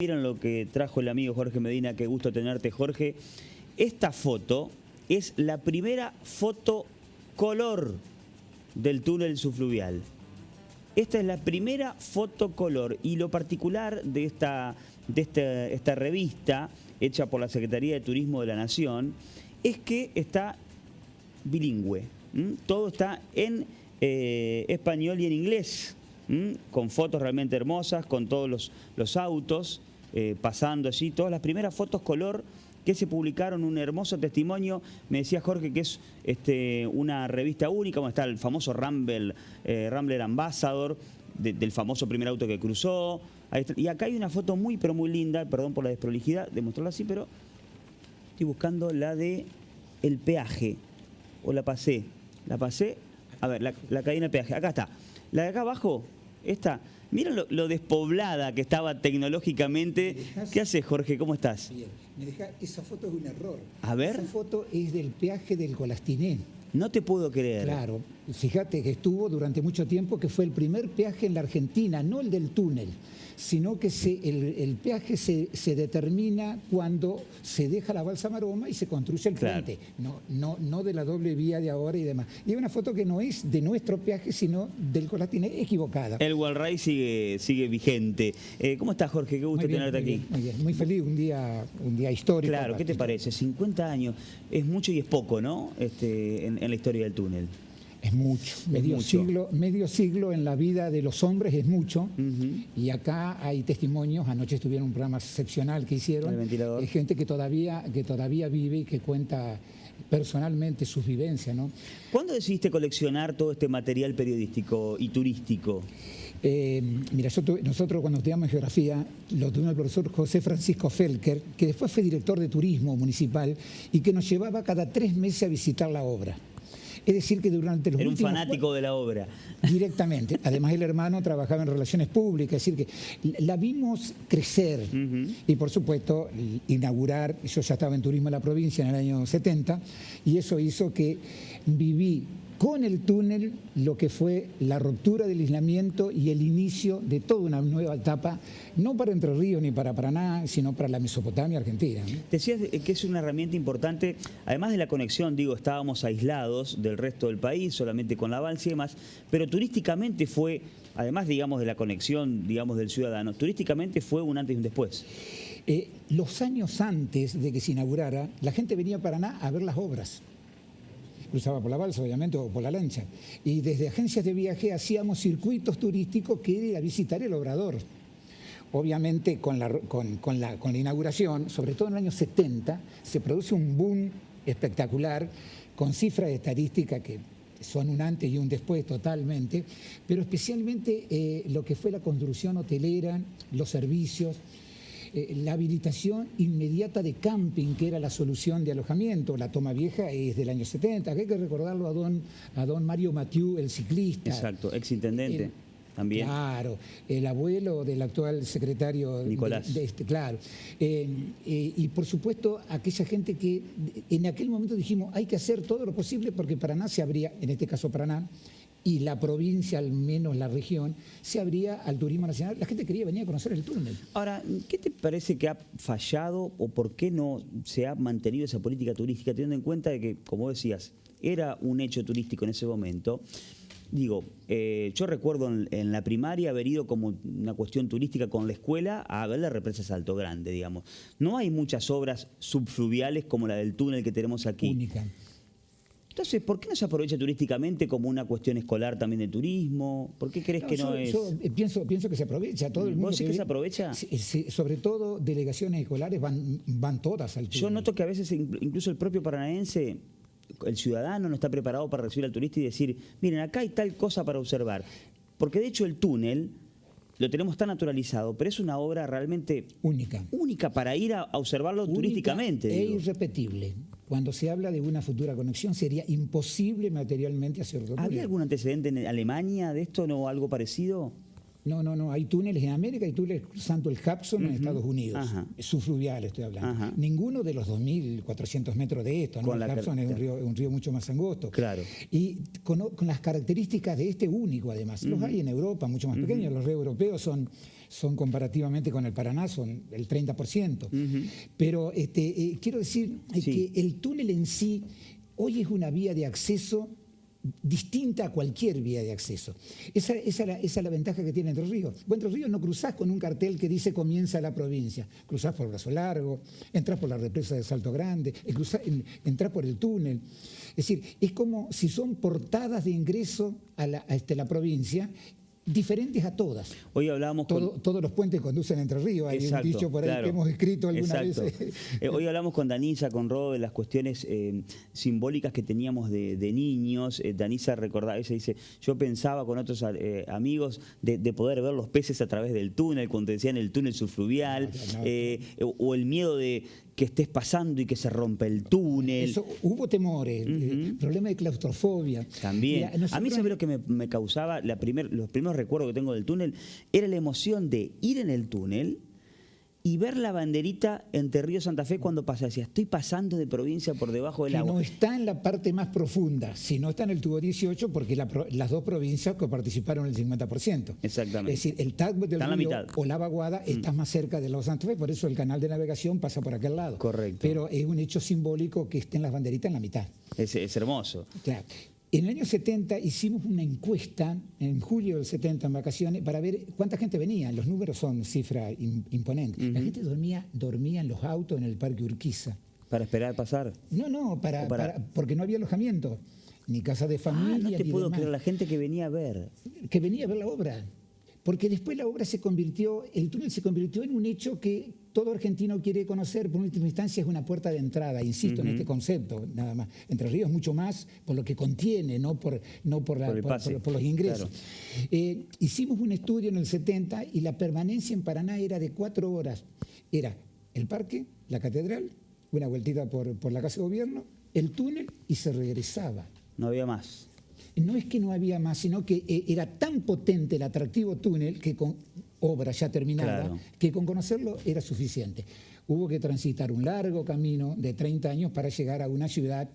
Miren lo que trajo el amigo Jorge Medina, qué gusto tenerte, Jorge. Esta foto es la primera foto color del túnel subfluvial. Esta es la primera foto color y lo particular de esta revista hecha por la Secretaría de Turismo de la Nación es que está bilingüe. Todo está en español y en inglés, con fotos realmente hermosas, con todos los autos pasando allí, todas las primeras fotos color que se publicaron, un hermoso testimonio. Me decía Jorge que es una revista única, donde está el famoso Rambler Ambassador, del famoso primer auto que cruzó. Ahí está. Y acá hay una foto muy, pero muy linda, perdón por la desprolijidad de mostrarla así, pero estoy buscando la de el peaje, o la pasé, a ver, la cadena de peaje, acá está. La de acá abajo, esta, miren lo despoblada que estaba tecnológicamente. ¿Qué haces, Jorge? ¿Cómo estás? Bien, esa foto es un error. A ver. Esa foto es del peaje del Colastiné. No te puedo creer. Claro, fíjate que estuvo durante mucho tiempo, que fue el primer peaje en la Argentina, no el del túnel, sino que el peaje se determina cuando se deja la balsa Maroma y se construye el puente, no de la doble vía de ahora y demás. Y es una foto que no es de nuestro peaje, sino del Colastiné, equivocada. El Walray sigue vigente. ¿Cómo estás, Jorge? Qué gusto tenerte aquí. Muy bien, muy feliz, un día histórico. Claro, ¿qué te parece? 50 años, es mucho y es poco, ¿no? En la historia del túnel. Es mucho, medio siglo en la vida de los hombres es mucho. Y acá hay testimonios, anoche estuvieron en un programa excepcional que hicieron, hay gente que todavía vive y que cuenta personalmente sus vivencias, ¿no? ¿Cuándo decidiste coleccionar todo este material periodístico y turístico? Mira, nosotros cuando estudiamos geografía lo tuvimos el profesor José Francisco Felker, que después fue director de turismo municipal y que nos llevaba cada 3 meses a visitar la obra. Es decir, que durante los últimos... Era un fanático de la obra. Directamente. Además, el hermano trabajaba en relaciones públicas, es decir, que la vimos crecer y, por supuesto, inaugurar. Yo ya estaba en turismo en la provincia en el año 70 y eso hizo que viví con el túnel lo que fue la ruptura del aislamiento y el inicio de toda una nueva etapa, no para Entre Ríos ni para Paraná, sino para la Mesopotamia argentina, ¿no? Decías que es una herramienta importante, además de la conexión, digo, estábamos aislados del resto del país, solamente con la balsa y demás, pero turísticamente fue, además, digamos, de la conexión, digamos, del ciudadano, turísticamente fue un antes y un después. Los años antes de que se inaugurara, la gente venía a Paraná a ver las obras. Cruzaba por la balsa, obviamente, o por la lancha. Y desde agencias de viaje hacíamos circuitos turísticos que era visitar el obrador. Obviamente, con la inauguración, sobre todo en el año 70, se produce un boom espectacular, con cifras estadísticas que son un antes y un después totalmente, pero especialmente lo que fue la construcción hotelera, los servicios, la habilitación inmediata de camping, que era la solución de alojamiento. La Toma Vieja es del año 70, que hay que recordarlo a don Mario Mathieu, el ciclista. Exacto, exintendente también. Claro, el abuelo del actual secretario Nicolás. Claro. Y por supuesto, aquella gente que en aquel momento dijimos, hay que hacer todo lo posible porque Paraná se abría, en este caso Paraná, y la provincia, al menos la región, se abría al turismo nacional. La gente quería venir a conocer el túnel. Ahora, ¿qué te parece que ha fallado o por qué no se ha mantenido esa política turística, teniendo en cuenta de que, como decías, era un hecho turístico en ese momento? Digo, yo recuerdo en la primaria haber ido como una cuestión turística con la escuela a ver la represa Salto Grande, digamos. No hay muchas obras subfluviales como la del túnel que tenemos aquí. Única. Entonces, ¿por qué no se aprovecha turísticamente como una cuestión escolar también de turismo? ¿Por qué crees que no es...? Yo pienso que se aprovecha. Todo el mundo. ¿Vos sí que se aprovecha? Sobre todo delegaciones escolares van todas al túnel. Yo noto que a veces incluso el propio paranaense, el ciudadano, no está preparado para recibir al turista y decir, miren, acá hay tal cosa para observar. Porque de hecho el túnel lo tenemos tan naturalizado, pero es una obra realmente única para ir a observarlo turísticamente. E irrepetible. Cuando se habla de una futura conexión, sería imposible materialmente hacerlo. ¿Había algún antecedente en Alemania de esto, no algo parecido? No, hay túneles en América y túneles cruzando el Hudson en Estados Unidos. Subfluvial estoy hablando. Ninguno de los 2.400 metros de esto, ¿no? El Hudson es un río mucho más angosto. Claro. Y con las características de este único, además. Los hay en Europa, mucho más pequeños. Los ríos europeos son son comparativamente con el Paraná, son el 30%. Pero quiero decir Sí. que el túnel en sí hoy es una vía de acceso distinta a cualquier vía de acceso. Esa es la ventaja que tiene Entre Ríos. Vos Entre Ríos no cruzás con un cartel que dice comienza la provincia. Cruzás por Brazo Largo, entrás por la represa de Salto Grande, entrás por el túnel. Es decir, es como si son portadas de ingreso a la provincia, diferentes a todas. Hoy hablábamos con... Todos los puentes conducen a Entre Ríos. Hay un dicho por ahí que hemos escrito alguna vez. Hoy hablamos con Danisa, con Rodo, de las cuestiones simbólicas que teníamos de niños. Danisa recordaba, ella dice, yo pensaba con otros amigos de poder ver los peces a través del túnel, cuando decían el túnel subfluvial, o el miedo de que estés pasando y que se rompe el túnel. Eso, hubo temores, problema de claustrofobia. También. Mira, a mí, ¿sabes lo que me causaba? Los primeros recuerdos que tengo del túnel era la emoción de ir en el túnel y ver la banderita Entre Ríos Santa Fe cuando pasa. Decía, estoy pasando de provincia por debajo del agua. No está en la parte más profunda, sino está en el tubo 18, porque las dos provincias que participaron el 50%. Exactamente. Es decir, el TAC del Río o la Vaguada está más cerca de la Santa Fe, por eso el canal de navegación pasa por aquel lado. Correcto. Pero es un hecho simbólico que estén las banderitas en la mitad. Es hermoso. Claro. En el año 70 hicimos una encuesta, en julio del 70 en vacaciones, para ver cuánta gente venía. Los números son cifra imponente. La gente dormía en los autos en el Parque Urquiza. ¿Para esperar pasar? No, porque no había alojamiento, ni casa de familia. No te ni puedo demás. creer, la gente que venía a ver. Que venía a ver la obra. Porque después la obra el túnel se convirtió en un hecho que todo argentino quiere conocer. Por última instancia es una puerta de entrada, insisto en este concepto, nada más. Entre Ríos mucho más por lo que contiene, no por los ingresos. Claro. Hicimos un estudio en el 70 y la permanencia en Paraná era de 4 horas. Era el parque, la catedral, una vueltita por la casa de gobierno, el túnel y se regresaba. No había más. No es que no había más, sino que era tan potente el atractivo túnel que con obra ya terminada, claro, que con conocerlo era suficiente. Hubo que transitar un largo camino de 30 años para llegar a una ciudad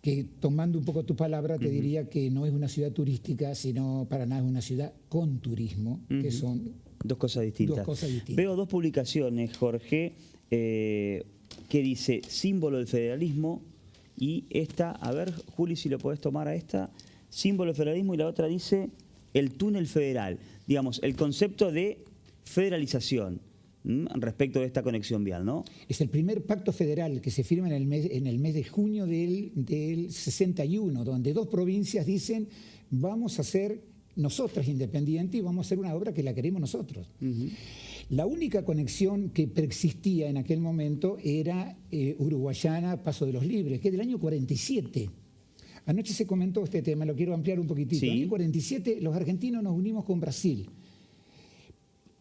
que, tomando un poco tu palabra, te diría que no es una ciudad turística, sino Paraná es una ciudad con turismo, que son dos cosas distintas. Veo dos publicaciones, Jorge, que dice símbolo del federalismo. Y esta, a ver, Juli, si lo podés tomar a esta, símbolo del federalismo, y la otra dice el túnel federal. Digamos, el concepto de federalización respecto de esta conexión vial, ¿no? Es el primer pacto federal que se firma en el mes de junio del 61, donde dos provincias dicen vamos a ser nosotras independientes y vamos a hacer una obra que la queremos nosotros. La única conexión que preexistía en aquel momento era Uruguayana, Paso de los Libres, que es del año 47. Anoche se comentó este tema, lo quiero ampliar un poquitito. En el año 47 los argentinos nos unimos con Brasil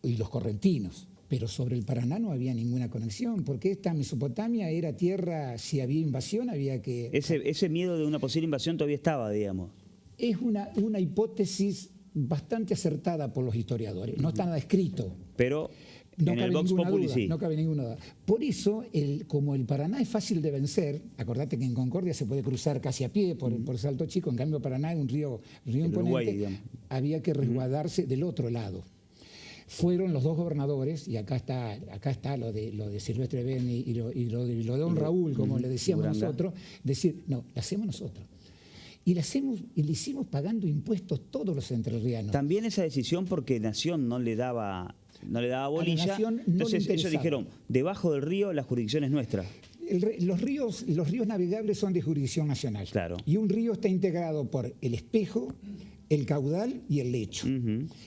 y los correntinos, pero sobre el Paraná no había ninguna conexión, porque esta Mesopotamia era tierra, si había invasión había que... Ese miedo de una posible invasión todavía estaba, digamos. Es una hipótesis bastante acertada por los historiadores, no está nada escrito. Pero no en el Vox Populi sí. No cabe ninguna duda. Por eso, como el Paraná es fácil de vencer, acordate que en Concordia se puede cruzar casi a pie por Salto Chico, en cambio Paraná es un río imponente, Uruguay, había que resguardarse del otro lado. Fueron los dos gobernadores, y acá está lo de Silvestre Ben y lo de Don Raúl, como le decíamos nosotros, decir, no, lo hacemos nosotros. Y le hicimos pagando impuestos todos los entrerrianos. También esa decisión porque Nación no le daba bolilla. Entonces ellos dijeron, debajo del río la jurisdicción es nuestra. Los ríos navegables son de jurisdicción nacional. Claro. Y un río está integrado por el espejo, el caudal y el lecho.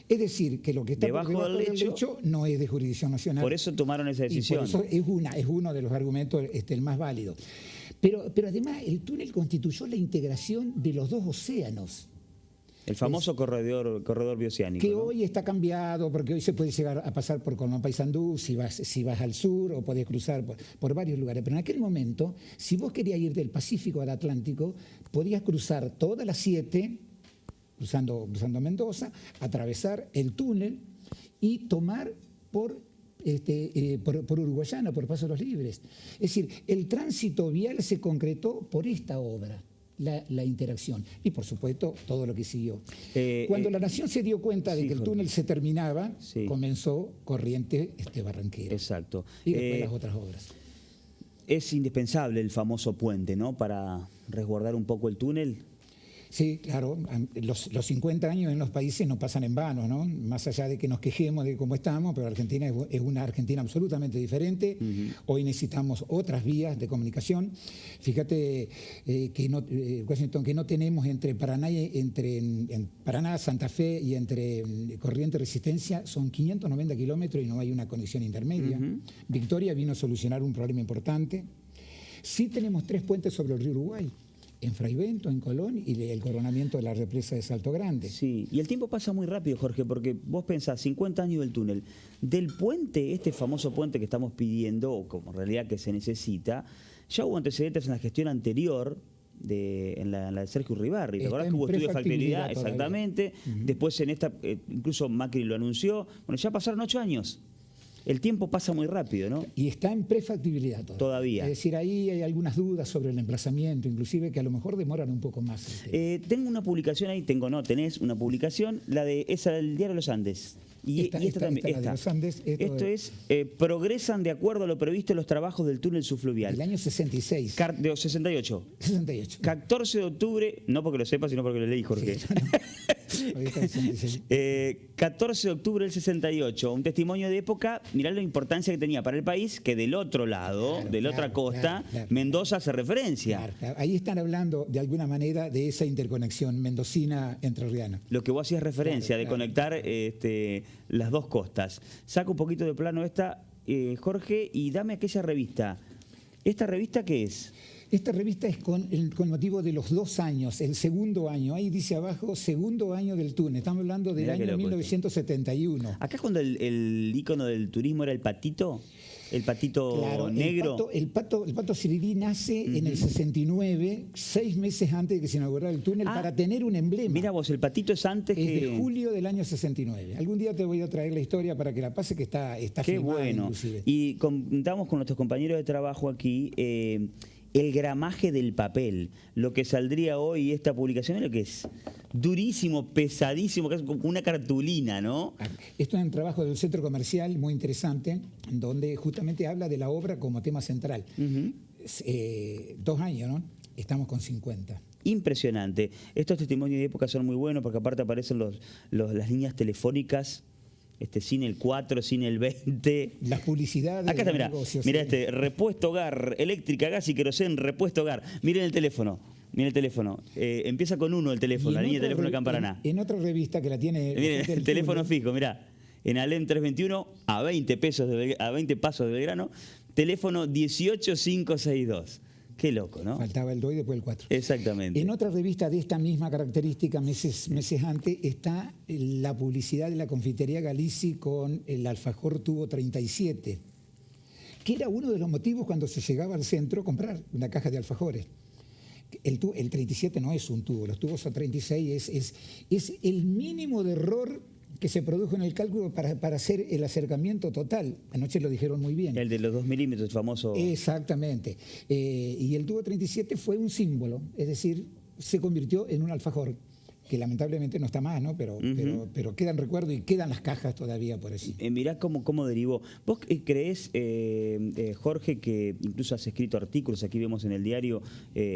Es decir, que lo que está debajo del lecho no es de jurisdicción nacional. Por eso tomaron esa decisión. Y por eso es uno de los argumentos el más válido. Pero además el túnel constituyó la integración de los dos océanos. El famoso corredor bioceánico. Que ¿no? hoy está cambiado, porque hoy se puede llegar a pasar por Colón Paysandú, si vas al sur, o podés cruzar por varios lugares. Pero en aquel momento, si vos querías ir del Pacífico al Atlántico, podías cruzar todas las 7, cruzando Mendoza, atravesar el túnel y tomar por Uruguayana, por Paso de los Libres. Es decir, el tránsito vial se concretó por esta obra. la interacción. Y por supuesto, todo lo que siguió. Cuando la nación se dio cuenta de sí, que el Jorge. túnel se terminaba, Sí. comenzó Corrientes Barranquera. Exacto. Y después las otras obras. Es indispensable el famoso puente, ¿no? Para resguardar un poco el túnel. Sí, claro, los 50 años en los países no pasan en vano, ¿no? Más allá de que nos quejemos de cómo estamos, pero Argentina es una Argentina absolutamente diferente. Hoy necesitamos otras vías de comunicación. Fíjate Washington, que no tenemos entre Paraná, en Paraná, Santa Fe y entre Corrientes Resistencia, son 590 kilómetros y no hay una conexión intermedia. Victoria vino a solucionar un problema importante. Sí tenemos 3 puentes sobre el río Uruguay, en Fraivento, en Colón y el coronamiento de la represa de Salto Grande. Sí, y el tiempo pasa muy rápido, Jorge, porque vos pensás, 50 años del túnel. Del puente, este famoso puente que estamos pidiendo, o como en realidad que se necesita, ya hubo antecedentes en la gestión anterior, en la de Sergio Urribarri. ¿Te acordás que hubo estudio de factibilidad? Exactamente. Después en esta, incluso Macri lo anunció. Bueno, ya pasaron 8 años. El tiempo pasa muy rápido, ¿no? Y está en prefactibilidad Todavía. Es decir, ahí hay algunas dudas sobre el emplazamiento, inclusive que a lo mejor demoran un poco más. Tengo una publicación ahí, tenés una publicación, esa del Diario de los Andes. Y esta también. La de los Andes, esto es, progresan de acuerdo a lo previsto los trabajos del túnel subfluvial. El año 66. De 68. 68. 14 de octubre, no porque lo sepa, sino porque lo leí, Jorge. Sí, Hoy está el 66. 14 de octubre del 68, un testimonio de época. Mirá la importancia que tenía para el país, que del otro lado, de la otra costa, Mendoza hace referencia. Claro. Ahí están hablando de alguna manera de esa interconexión mendocina-entrerriana. Lo que vos hacías referencia, de conectar las dos costas. Saca un poquito de plano esta, Jorge, y dame aquella revista. ¿Esta revista qué es? Esta revista es con motivo de los 2 años, el segundo año. Ahí dice abajo, segundo año del túnel. Estamos hablando del año 1971. Acá es cuando el ícono del turismo era el patito negro. El pato Sirirí nace en el 69, 6 meses antes de que se inaugurara el túnel, para tener un emblema. Mira vos, el patito es antes es de julio del año 69. Algún día te voy a traer la historia para que la pase, que está Qué filmada, bueno. inclusive. Y contamos con nuestros compañeros de trabajo aquí. El gramaje del papel, lo que saldría hoy esta publicación, es lo que es durísimo, pesadísimo, que es como una cartulina, ¿no? Esto es un trabajo del Centro Comercial muy interesante, donde justamente habla de la obra como tema central. 2 años, ¿no? Estamos con 50. Impresionante. Estos testimonios de época son muy buenos porque aparte aparecen las líneas telefónicas. Sin el 4, sin el 20. Las publicidades. Acá está, mirá, sí. repuesto hogar, eléctrica, gas y querosén, repuesto hogar. Miren el teléfono. Empieza con 1 el teléfono, la línea de teléfono de Camparaná. En otra revista que la tiene. Miren, el teléfono fijo, mirá. En Alem 321, a 20 pasos de Belgrano, teléfono 18562. Qué loco, ¿no? Faltaba el 2 y después el 4. Exactamente. En otra revista de esta misma característica, meses antes, está la publicidad de la confitería Galici con el alfajor tubo 37, que era uno de los motivos cuando se llegaba al centro comprar una caja de alfajores. El 37 no es un tubo, los tubos son 36, es el mínimo de error que se produjo en el cálculo para hacer el acercamiento total. Anoche lo dijeron muy bien. El de los 2 milímetros, el famoso. Exactamente. Y el tubo 37 fue un símbolo, es decir, se convirtió en un alfajor, que lamentablemente no está más, ¿no? Pero quedan recuerdos y quedan las cajas todavía por allí. Mirá cómo derivó. ¿Vos creés, Jorge, que incluso has escrito artículos, aquí vemos en el diario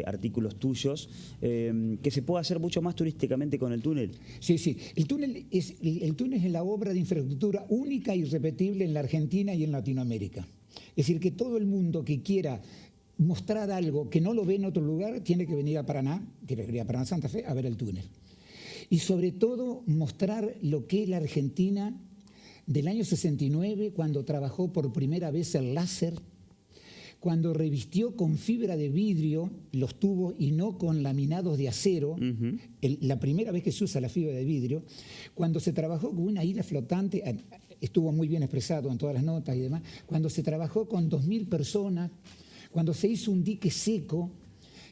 artículos tuyos, que se puede hacer mucho más turísticamente con el túnel? Sí. El túnel es la obra de infraestructura única y irrepetible en la Argentina y en Latinoamérica. Es decir, que todo el mundo que quiera mostrar algo que no lo ve en otro lugar tiene que venir a Paraná, Santa Fe, a ver el túnel. Y sobre todo mostrar lo que es la Argentina del año 69, cuando trabajó por primera vez el láser, cuando revistió con fibra de vidrio los tubos y no con laminados de acero, la primera vez que se usa la fibra de vidrio, cuando se trabajó con una isla flotante, estuvo muy bien expresado en todas las notas y demás, cuando se trabajó con 2.000 personas, cuando se hizo un dique seco,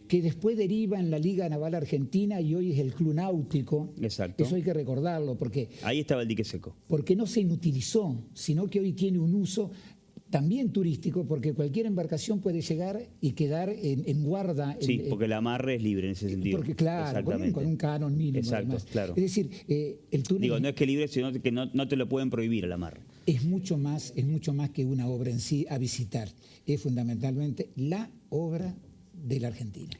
que después deriva en la Liga Naval Argentina y hoy es el Club Náutico. Exacto. Eso hay que recordarlo, porque ahí estaba el dique seco. Porque no se inutilizó, sino que hoy tiene un uso también turístico, porque cualquier embarcación puede llegar y quedar en guarda. Sí, porque el amarre es libre en ese sentido. Porque claro, con un canon mínimo. Exacto, además. claro. Es decir, el túnel... Digo, no es que libre, sino que no te lo pueden prohibir el amarre. Es mucho más que una obra en sí a visitar. Es fundamentalmente la obra de la Argentina.